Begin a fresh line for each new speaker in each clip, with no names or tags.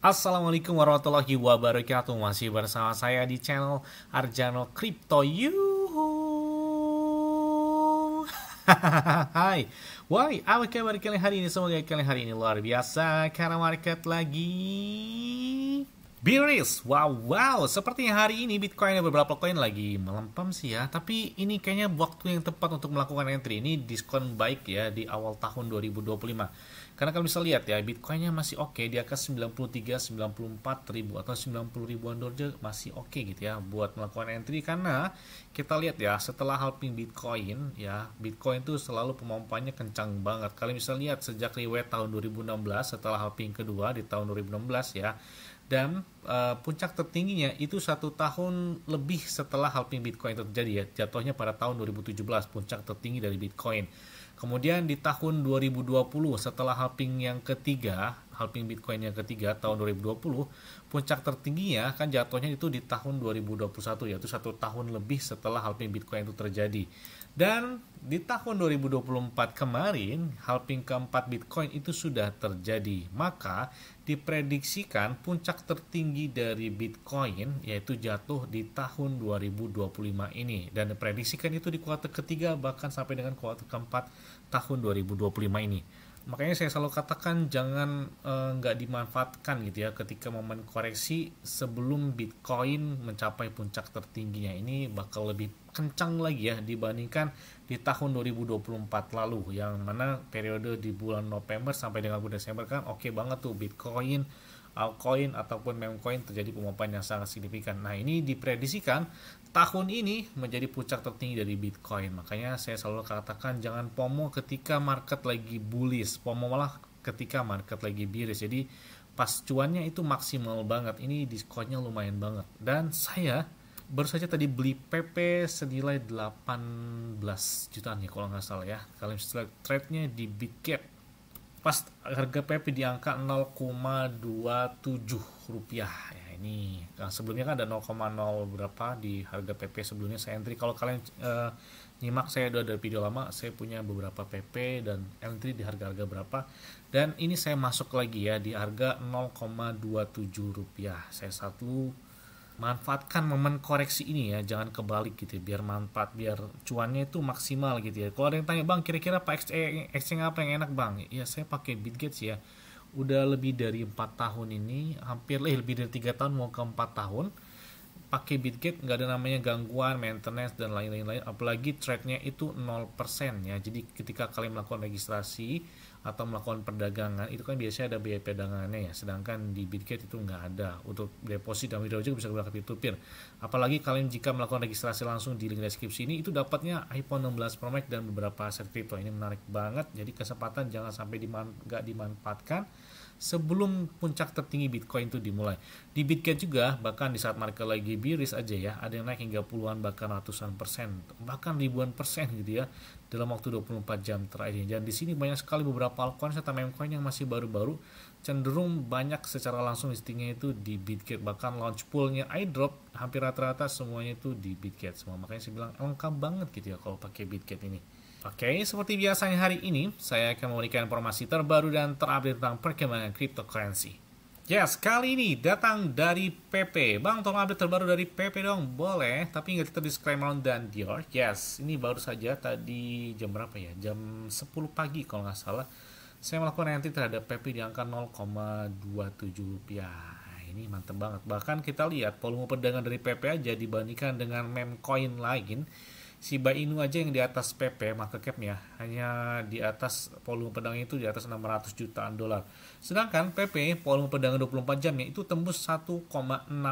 Assalamualaikum warahmatullahi wabarakatuh. Masih bersama saya di channel Arjano Crypto. Yuhu. Hai. Why? Apa kabar kalian hari ini? Semoga kalian hari ini luar biasa karena market lagi bearish. Wow. Sepertinya hari ini Bitcoin dan beberapa koin lagi melempem sih ya. Tapi ini kayaknya waktu yang tepat untuk melakukan entry. Ini diskon baik ya di awal tahun 2025. Karena kalian bisa lihat ya, Bitcoinnya masih oke di angka 93-94 ribu atau 90 ribuan dolar masih oke gitu ya buat melakukan entry. Karena kita lihat ya, setelah halving Bitcoin ya, Bitcoin itu selalu pemompannya kencang banget. Kalian bisa lihat sejak riwayat tahun 2016 setelah halving kedua di tahun 2016 ya. Dan puncak tertingginya itu 1 tahun lebih setelah halving Bitcoin terjadi ya, jatuhnya pada tahun 2017 puncak tertinggi dari Bitcoin. Kemudian di tahun 2020 setelah halving yang ketiga, halving Bitcoin yang ketiga tahun 2020, puncak tertingginya kan jatuhnya itu di tahun 2021 yaitu 1 tahun lebih setelah halving Bitcoin itu terjadi. Dan di tahun 2024 kemarin, halving keempat Bitcoin itu sudah terjadi. Maka diprediksikan puncak tertinggi dari Bitcoin yaitu jatuh di tahun 2025 ini. Dan diprediksikan itu di kuartal ketiga bahkan sampai dengan kuartal keempat tahun 2025 ini. Makanya saya selalu katakan jangan nggak dimanfaatkan gitu ya ketika momen koreksi sebelum Bitcoin mencapai puncak tertingginya. Ini bakal lebih kencang lagi ya dibandingkan di tahun 2024 lalu, yang mana periode di bulan November sampai dengan bulan Desember kan oke banget tuh Bitcoin, altcoin ataupun memecoin terjadi pemompan yang sangat signifikan. Nah, ini diprediksikan tahun ini menjadi puncak tertinggi dari Bitcoin. Makanya saya selalu katakan jangan FOMO ketika market lagi bullish, FOMO malah ketika market lagi bearish. Jadi pas cuannya itu maksimal banget. Ini diskonnya lumayan banget. Dan saya baru saja tadi beli PP senilai 18 jutaan ya kalau nggak salah ya. Kalian bisa trade-nya di Bitget. Pas harga PP di angka 0,27 rupiah ya. Ini sebelumnya kan ada 0,0 berapa di harga PP sebelumnya saya entry. Kalau kalian nyimak saya udah ada video lama, saya punya beberapa PP dan entry di harga-harga berapa, dan ini saya masuk lagi ya di harga 0,27 rupiah. Saya manfaatkan momen koreksi ini ya, jangan kebalik gitu ya, biar manfaat, biar cuannya itu maksimal gitu ya. Kalau ada yang tanya, bang kira-kira Pak exchange apa yang enak bang, ya saya pakai Bitget ya, udah lebih dari 4 tahun ini, hampir lebih dari 3 tahun mau ke 4 tahun pakai Bitget, nggak ada namanya gangguan, maintenance dan lain-lain. Apalagi trade-nya itu 0% ya. Jadi ketika kalian melakukan registrasi atau melakukan perdagangan itu kan biasanya ada biaya perdagangannya ya. Sedangkan di Bitget itu nggak ada. Untuk deposit dan withdraw juga bisa gunakan peer-to-peer. Apalagi kalian jika melakukan registrasi langsung di link deskripsi ini, itu dapatnya iPhone 16 Pro Max dan beberapa aset kripto. Ini menarik banget. Jadi kesempatan jangan sampai nggak dimanfaatkan sebelum puncak tertinggi Bitcoin itu dimulai. Di Bitget juga, bahkan di saat market lagi bearish aja ya, ada yang naik hingga puluhan bahkan ratusan persen, bahkan ribuan persen gitu ya dalam waktu 24 jam terakhir. Dan di sini banyak sekali beberapa altcoin serta memecoin yang masih baru-baru, cenderung banyak secara langsung listingnya itu di Bitget. Bahkan launch poolnya iDrop hampir rata-rata semuanya itu di Bitget semua. Makanya saya bilang lengkap banget gitu ya kalau pakai Bitget ini. Oke, seperti biasanya hari ini saya akan memberikan informasi terbaru dan terupdate tentang perkembangan cryptocurrency. Yes, kali ini datang dari PP. Bang, tolong update terbaru dari PP dong. Boleh, tapi nggak kita disclaimer dan Dior. Yes, ini baru saja tadi jam berapa ya? Jam 10 pagi kalau nggak salah. Saya melakukan entry terhadap PP di angka 0,27 rupiah. Ini mantep banget. Bahkan kita lihat volume perdagangan dari PP aja dibandingkan dengan meme coin lain. Shiba Inu aja yang di atas PP market capnya hanya di atas volume perdagangan itu di atas 600 jutaan dolar. Sedangkan PP volume perdagangan 24 jamnya itu tembus 1,6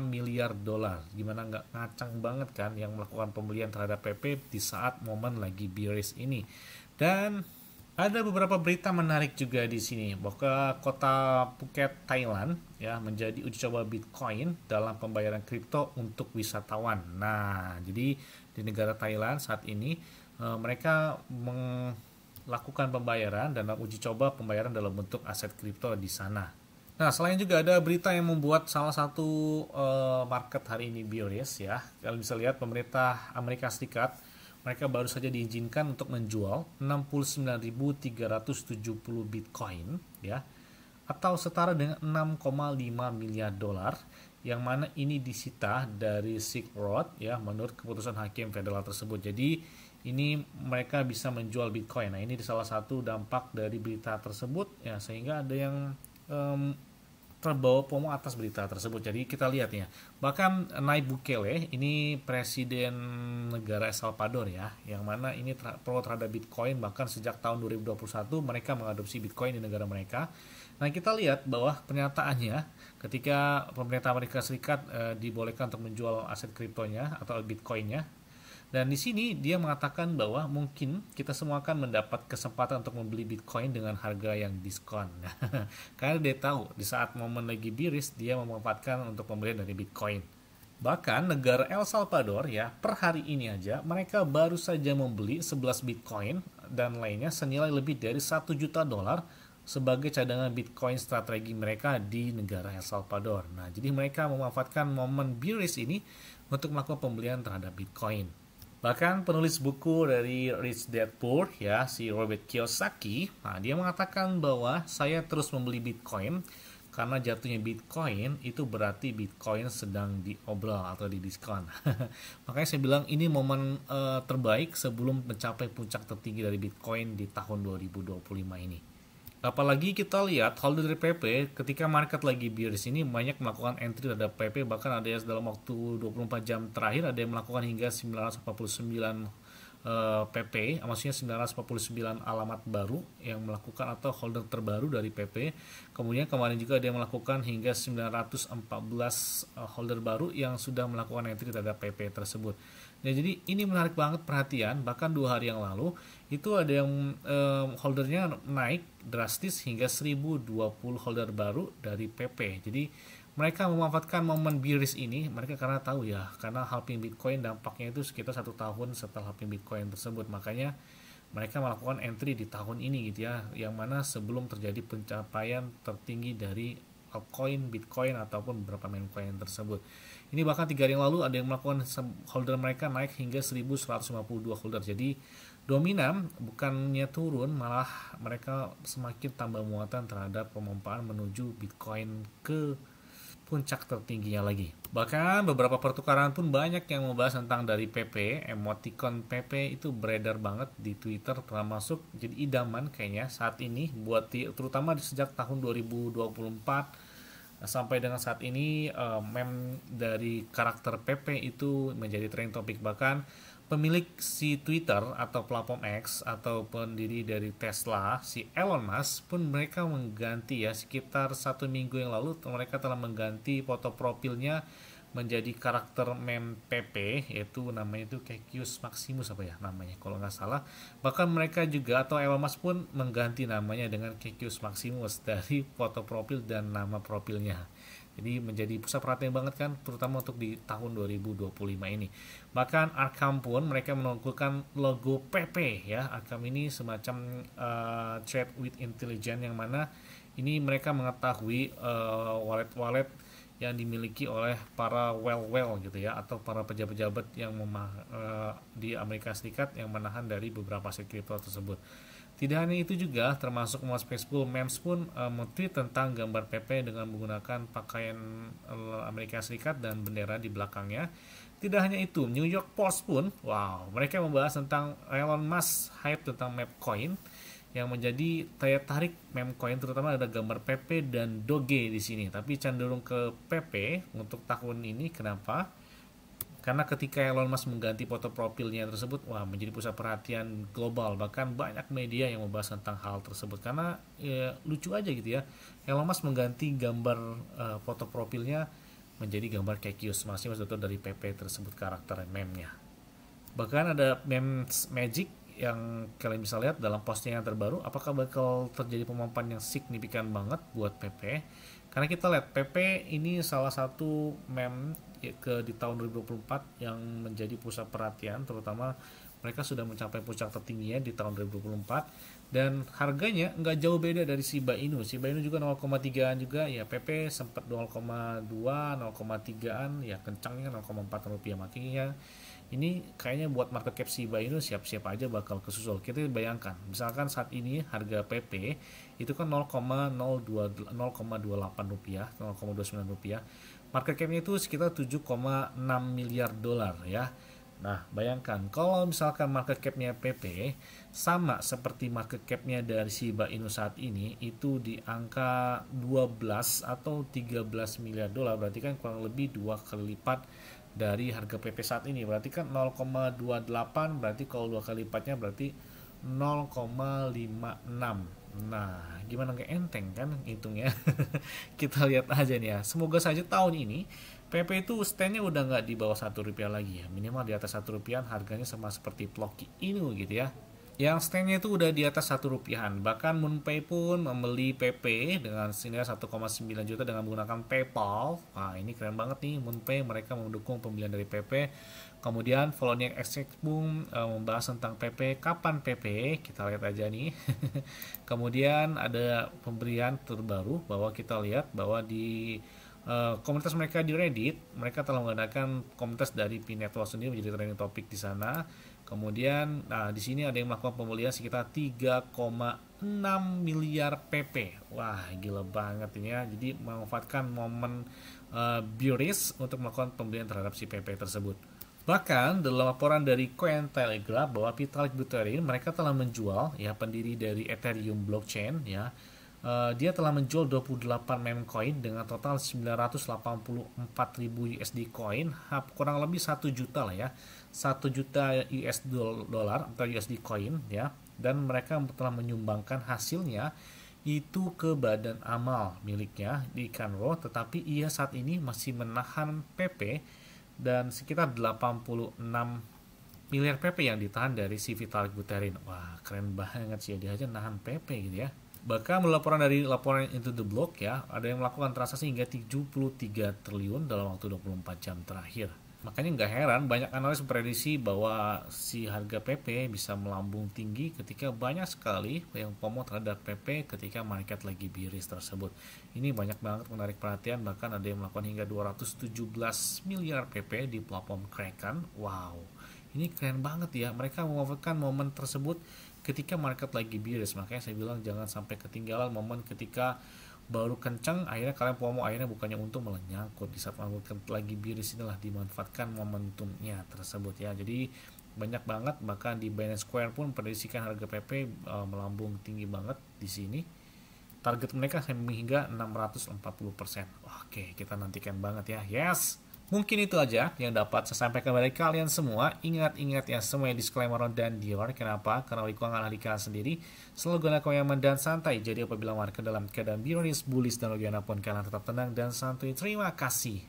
miliar dolar. Gimana nggak ngacang banget kan yang melakukan pembelian terhadap PP di saat momen lagi bearish ini. Dan ada beberapa berita menarik juga di sini bahwa kota Phuket, Thailand ya menjadi uji coba Bitcoin dalam pembayaran kripto untuk wisatawan. Nah, jadi di negara Thailand saat ini mereka melakukan pembayaran dan uji coba pembayaran dalam bentuk aset kripto di sana. Nah, selain juga ada berita yang membuat salah satu market hari ini bearish ya. Kalian bisa lihat pemerintah Amerika Serikat, mereka baru saja diizinkan untuk menjual 69.370 Bitcoin ya atau setara dengan 6,5 miliar dolar, yang mana ini disita dari Silk Road ya menurut keputusan hakim federal tersebut. Jadi ini mereka bisa menjual Bitcoin. Nah, ini salah satu dampak dari berita tersebut ya, sehingga ada yang terbawa FOMO atas berita tersebut. Jadi kita lihat ya, bahkan Nayib Bukele ini presiden negara El Salvador ya, yang mana ini pro terhadap Bitcoin, bahkan sejak tahun 2021 mereka mengadopsi Bitcoin di negara mereka. Nah, kita lihat bahwa pernyataannya ketika pemerintah Amerika Serikat dibolehkan untuk menjual aset kriptonya atau Bitcoinnya. Dan di sini dia mengatakan bahwa mungkin kita semua akan mendapat kesempatan untuk membeli Bitcoin dengan harga yang diskon. Karena dia tahu di saat momen lagi bearish dia memanfaatkan untuk pembelian dari Bitcoin. Bahkan negara El Salvador ya, per hari ini aja mereka baru saja membeli 11 Bitcoin dan lainnya senilai lebih dari 1 juta dolar sebagai cadangan Bitcoin strategi mereka di negara El Salvador. Nah, jadi mereka memanfaatkan momen bearish ini untuk melakukan pembelian terhadap Bitcoin. Bahkan penulis buku dari Rich Dad Poor ya, si Robert Kiyosaki, nah, dia mengatakan bahwa saya terus membeli Bitcoin karena jatuhnya Bitcoin itu berarti Bitcoin sedang diobrol atau didiskon. Makanya saya bilang ini momen terbaik sebelum mencapai puncak tertinggi dari Bitcoin di tahun 2025 ini. Apalagi kita lihat holder dari PP ketika market lagi bearish ini banyak melakukan entry terhadap PP, bahkan ada yang dalam waktu 24 jam terakhir ada yang melakukan hingga 949 PP, maksudnya 949 alamat baru yang melakukan atau holder terbaru dari PP. Kemudian kemarin juga ada yang melakukan hingga 914 holder baru yang sudah melakukan entry terhadap PP tersebut. Ya, jadi ini menarik banget perhatian. Bahkan 2 hari yang lalu itu ada yang holdernya naik drastis hingga 1020 holder baru dari PP. Jadi mereka memanfaatkan momen bearish ini, mereka karena tahu ya, karena halving Bitcoin dampaknya itu sekitar 1 tahun setelah halving Bitcoin tersebut. Makanya mereka melakukan entry di tahun ini gitu ya, yang mana sebelum terjadi pencapaian tertinggi dari altcoin, Bitcoin ataupun beberapa meme coin tersebut. Ini bahkan 3 hari yang lalu ada yang melakukan holder mereka naik hingga 1152 holder. Jadi dominan bukannya turun, malah mereka semakin tambah muatan terhadap pemompaan menuju Bitcoin ke puncak tertingginya lagi. Bahkan beberapa pertukaran pun banyak yang membahas tentang dari PP, emoticon PP itu beredar banget di Twitter, termasuk jadi idaman kayaknya saat ini buat terutama sejak tahun 2024 sampai dengan saat ini. Meme dari karakter PP itu menjadi trending topik. Bahkan pemilik si Twitter atau platform X atau pendiri dari Tesla, si Elon Musk pun mereka mengganti ya, sekitar 1 minggu yang lalu mereka telah mengganti foto profilnya menjadi karakter meme PP, yaitu namanya itu Kekius Maximus apa ya namanya kalau nggak salah. Bahkan mereka juga atau Elon Musk pun mengganti namanya dengan Kekius Maximus dari foto profil dan nama profilnya. Jadi menjadi pusat perhatian banget kan, terutama untuk di tahun 2025 ini. Bahkan Arkham pun mereka menunjukkan logo PP ya. Arkham ini semacam trade with intelligence, yang mana ini mereka mengetahui wallet-wallet yang dimiliki oleh para well gitu ya, atau para pejabat-pejabat yang di Amerika Serikat yang menahan dari beberapa aset kripto tersebut. Tidak hanya itu juga, termasuk Mas Facebook Memes pun men-tweet tentang gambar PP dengan menggunakan pakaian Amerika Serikat dan bendera di belakangnya. Tidak hanya itu, New York Post pun, wow, mereka membahas tentang Elon Musk hype tentang Mapcoin yang menjadi daya tarik Memecoin, terutama ada gambar PP dan Doge di sini. Tapi cenderung ke PP untuk tahun ini. Kenapa? Karena ketika Elon Musk mengganti foto profilnya tersebut, wah, menjadi pusat perhatian global. Bahkan banyak media yang membahas tentang hal tersebut. Karena ya, lucu aja gitu ya, Elon Musk mengganti gambar foto profilnya menjadi gambar Kekius Maximus dari PP tersebut, karakter meme-nya. Bahkan ada memes magic yang kalian bisa lihat dalam postingan terbaru. Apakah bakal terjadi pemompan yang signifikan banget buat PP? Karena kita lihat PP ini salah satu meme di tahun 2024 yang menjadi pusat perhatian, terutama mereka sudah mencapai puncak tertingginya di tahun 2024 dan harganya nggak jauh beda dari Shiba Inu. Shiba Inu juga 0,3an juga ya, PP sempat 0,2, 0,3an ya, kencangnya 0,4 rupiah. Makanya Ini kayaknya buat market cap Shiba Inu siap-siap aja bakal kesusul. Kita bayangkan, misalkan saat ini harga PP itu kan 0,28 rupiah, 0,29 rupiah. Market capnya itu sekitar 7,6 miliar dolar ya. Nah, bayangkan kalau misalkan market capnya PP sama seperti market capnya dari Shiba Inu saat ini itu di angka 12 atau 13 miliar dolar, berarti kan kurang lebih 2 kali lipat dari harga PP saat ini. Berarti kan 0,28, berarti kalau 2 kali lipatnya berarti 0,56. Nah, gimana nggak enteng kan hitungnya? Kita lihat aja nih ya. Semoga saja tahun ini PP itu stand-nya udah nggak di bawah 1 rupiah lagi ya, minimal di atas 1 rupiah, harganya sama seperti Ploki Inu gitu ya, yang stand-nya itu udah di atas 1 rupiahan. Bahkan MoonPay pun membeli PP dengan senilai 1,9 juta dengan menggunakan PayPal. Wah, ini keren banget nih MoonPay, mereka mendukung pembelian dari PP. Kemudian Volonic Exchange pun membahas tentang PP, kapan PP, kita lihat aja nih. Kemudian ada pemberian terbaru bahwa kita lihat bahwa di komunitas mereka di Reddit, mereka telah menggunakan komunitas dari P-Network sendiri menjadi trending topik di sana. Kemudian, nah di sini ada yang melakukan pembelian sekitar 3,6 miliar PP. Wah, gila banget ini ya. Jadi memanfaatkan momen bearish untuk melakukan pembelian terhadap si PP tersebut. Bahkan dalam laporan dari Cointelegraph bahwa Vitalik Buterin mereka telah menjual ya, pendiri dari Ethereum blockchain ya. Dia telah menjual 28 meme coin dengan total 984.000 USD coin, kurang lebih 1 juta lah ya, 1 juta US dollar atau USD coin ya, dan mereka telah menyumbangkan hasilnya itu ke badan amal miliknya di Canro, tetapi ia saat ini masih menahan PP dan sekitar 86 miliar PP yang ditahan dari si Vitalik Buterin. Wah, keren banget sih, dia aja nahan PP gitu ya. Bahkan laporan dari laporan Into the Block ya, ada yang melakukan transaksi hingga 73 triliun dalam waktu 24 jam terakhir. Makanya nggak heran banyak analis memprediksi bahwa si harga PP bisa melambung tinggi ketika banyak sekali yang FOMO terhadap PP ketika market lagi bearish tersebut. Ini banyak banget menarik perhatian, bahkan ada yang melakukan hingga 217 miliar PP di platform Kraken. Wow, ini keren banget ya, mereka memanfaatkan momen tersebut ketika market lagi bearish. Makanya saya bilang jangan sampai ketinggalan momen ketika baru kencang, akhirnya kalian FOMO, akhirnya bukannya untung malah nyangkut. Di saat market lagi bearish inilah dimanfaatkan momentumnya tersebut ya. Jadi banyak banget, bahkan di Binance Square pun prediksikan harga PP melambung tinggi banget di sini. Target mereka sampai hingga 640%. Oke, kita nantikan banget ya. Yes. Mungkin itu aja yang dapat saya sampaikan kepada kalian semua. Ingat-ingat ya, semua disclaimer dan Dior. Kenapa? Karena lingkungan ahli kalian sendiri selalu gunakan nyaman dan santai. Jadi apabila market dalam keadaan bearish, bullish, dan bagaimanapun kalian tetap tenang dan santuy. Terima kasih.